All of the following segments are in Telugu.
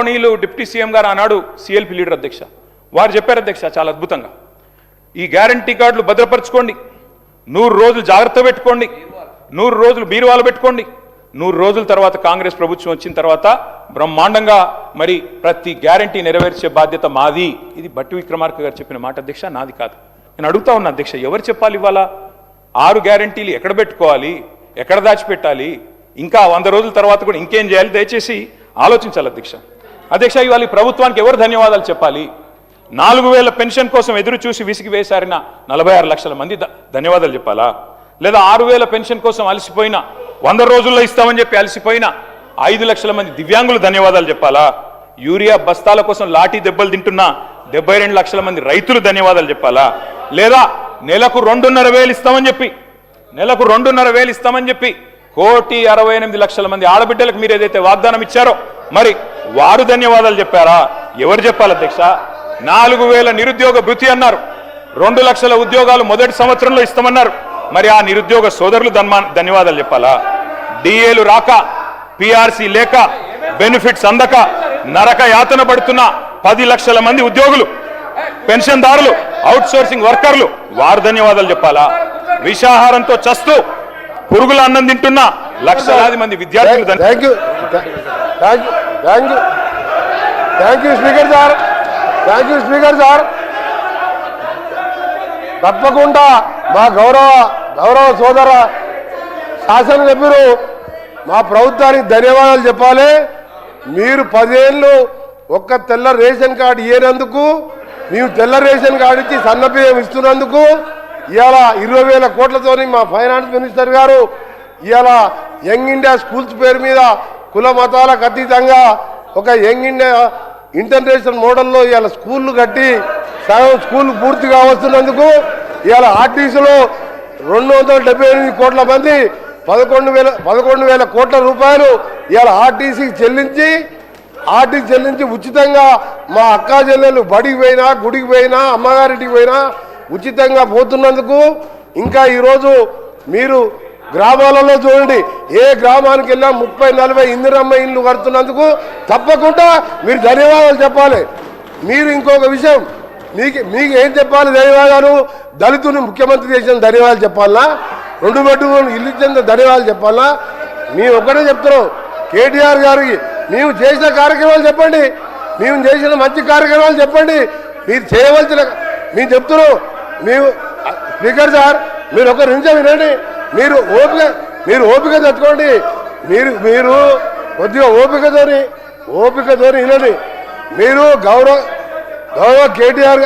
డిప్యూటీ సీఎం గారు ఆనాడు సిఎల్పి లీడర్ అధ్యక్ష వారు చెప్పారు అధ్యక్ష చాలా అద్భుతంగా ఈ గ్యారంటీ కార్డులు భద్రపరచుకోండి 100 రోజులు జాగ్రత్త పెట్టుకోండి 100 రోజులు బీరువాలు పెట్టుకోండి 100 రోజుల తర్వాత కాంగ్రెస్ ప్రభుత్వం వచ్చిన తర్వాత బ్రహ్మాండంగా మరి ప్రతి గ్యారంటీ నెరవేర్చే బాధ్యత మాది ఇది బట్టి విక్రమార్క గారు చెప్పిన మాట అధ్యక్ష నాది కాదు నేను అడుగుతా ఉన్నా అధ్యక్ష ఎవరు చెప్పాలి ఇవాళ 6 గ్యారంటీలు ఎక్కడ పెట్టుకోవాలి ఎక్కడ దాచిపెట్టాలి ఇంకా 100 రోజుల తర్వాత కూడా ఇంకేం చేయాలి దయచేసి ఆలోచించాలి అధ్యక్ష ఇవాళ ఈ ప్రభుత్వానికి ఎవరు ధన్యవాదాలు చెప్పాలి 4000 పెన్షన్ కోసం ఎదురు చూసి విసిగి వేశారిన 46 లక్షల మంది ధన్యవాదాలు చెప్పాలా లేదా 6000 పెన్షన్ కోసం అలసిపోయిన 100 రోజుల్లో ఇస్తామని చెప్పి అలసిపోయిన 5 లక్షల మంది దివ్యాంగులు ధన్యవాదాలు చెప్పాలా యూరియా బస్తాల కోసం లాఠీ దెబ్బలు తింటున్న 72 లక్షల మంది రైతులు ధన్యవాదాలు చెప్పాలా లేదా నెలకు 2.5 ఇస్తామని చెప్పి నెలకు 2.5 ఇస్తామని చెప్పి 1,68,00,000 మంది ఆడబిడ్డలకు మీరు ఏదైతే వాగ్దానం ఇచ్చారో మరి వారు ధన్యవాదాలు చెప్పారా ఎవరు చెప్పాలి అధ్యక్ష 4000 నిరుద్యోగ భృతి అన్నారు 2 లక్షల ఉద్యోగాలు మొదటి సంవత్సరంలో ఇస్తామన్నారు మరి ఆ నిరుద్యోగ సోదరులు ధన్యవాదాలు చెప్పాలా డిఏలు రాక పిఆర్సీ లేక బెనిఫిట్స్ అందక నరక యాతన పడుతున్న 10 లక్షల మంది ఉద్యోగులు పెన్షన్దారులు అవుట్ సోర్సింగ్ వర్కర్లు వారు ధన్యవాదాలు చెప్పాలా విషాహారంతో చస్తూ పురుగుల అన్నం తింటున్న లక్షలాది మంది విద్యార్థులు స్పీకర్ సార్ తప్పకుండా మా గౌరవ సోదర శాసనసభ్యులు మా ప్రభుత్వానికి ధన్యవాదాలు చెప్పాలి మీరు 10 ఏళ్ళు ఒక్క తెల్ల రేషన్ కార్డు ఇయ్యేందుకు మేము తెల్ల రేషన్ కార్డు ఇచ్చి సన్నబియ్యం ఇస్తున్నందుకు ఇవాళ 20,000 కోట్లతోని మా ఫైనాన్స్ మినిస్టర్ గారు ఇవాళ యంగ్ ఇండియా స్కూల్స్ పేరు మీద కుల మతాలకు అతీతంగా ఒక యంగ్ ఇండియా ఇంటర్నేషనల్ మోడల్లో ఇవాళ స్కూళ్ళు కట్టి సగం స్కూల్ పూర్తిగా వస్తున్నందుకు ఇవాళ ఆర్టీసీలో 278 కోట్ల మంది 11,000 కోట్ల రూపాయలు ఇవాళ ఆర్టీసీకి చెల్లించి ఉచితంగా మా అక్కా చెల్లెలు బడికి పోయినా గుడికి పోయినా అమ్మగారింటికి పోయినా ఉచితంగా పోతున్నందుకు ఇంకా ఈరోజు మీరు గ్రామాలలో చూడండి ఏ గ్రామానికి వెళ్ళా 30-40 ఇందిరమ్మ ఇళ్ళు కడుతున్నందుకు తప్పకుండా మీరు ధన్యవాదాలు చెప్పాలి మీరు ఇంకొక విషయం మీకు ఏం చెప్పాలి ధన్యవాదాలు దళితుని ముఖ్యమంత్రి చేసిన ధన్యవాదాలు చెప్పాలా 2 బెడ్రూమ్ ఇల్లు ఇచ్చిన ధన్యవాదాలు చెప్పాలా మేము ఒక్కటే చెప్తున్నాం కేటీఆర్ గారికి మేము చేసిన కార్యక్రమాలు చెప్పండి మేము చేసిన మంచి కార్యక్రమాలు చెప్పండి మీరు చేయవలసిన మేము చెప్తున్నాం మేము స్పీకర్ సార్ మీరు ఒక నిమిషం వినండి మీరు ఓపిక తెచ్చుకోండి మీరు కొద్దిగా ఓపికతోని వినండి మీరు గౌరవ కేటీఆర్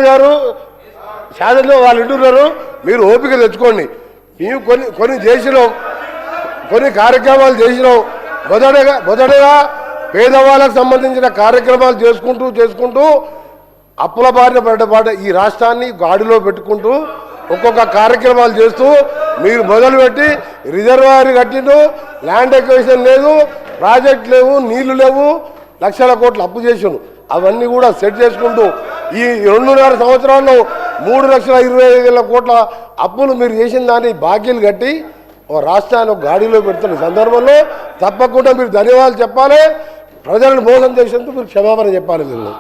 గారు శాసనలో వాళ్ళు వింటున్నారు మీరు ఓపిక తెచ్చుకోండి మేము కొన్ని చేసినాం కొన్ని కార్యక్రమాలు చేసినాం మొదటగా పేదవాళ్ళకు సంబంధించిన కార్యక్రమాలు చేసుకుంటూ అప్పుల బారిన పడ్డ ఈ రాష్ట్రాన్ని గాడిలో పెట్టుకుంటూ ఒక్కొక్క కార్యక్రమాలు చేస్తూ మీరు మొదలుపెట్టి రిజర్వాయర్ కట్టిండు ల్యాండ్ ఎక్విజిషన్ లేదు ప్రాజెక్ట్ లేవు నీళ్లు లేవు లక్షల కోట్లు అప్పు చేసాను అవన్నీ కూడా సెట్ చేసుకుంటూ ఈ 2.5 సంవత్సరాల్లో 3,25,000 కోట్ల అప్పులు మీరు చేసిన దాన్ని బాకీలు కట్టి ఓ రాష్ట్రాన్ని గాడిలో పెడుతున్న సందర్భంలో తప్పకుండా మీరు ధన్యవాదాలు చెప్పాలి ప్రజలను మోసం చేసేందుకు మీరు క్షమాపణ చెప్పాలి మీరు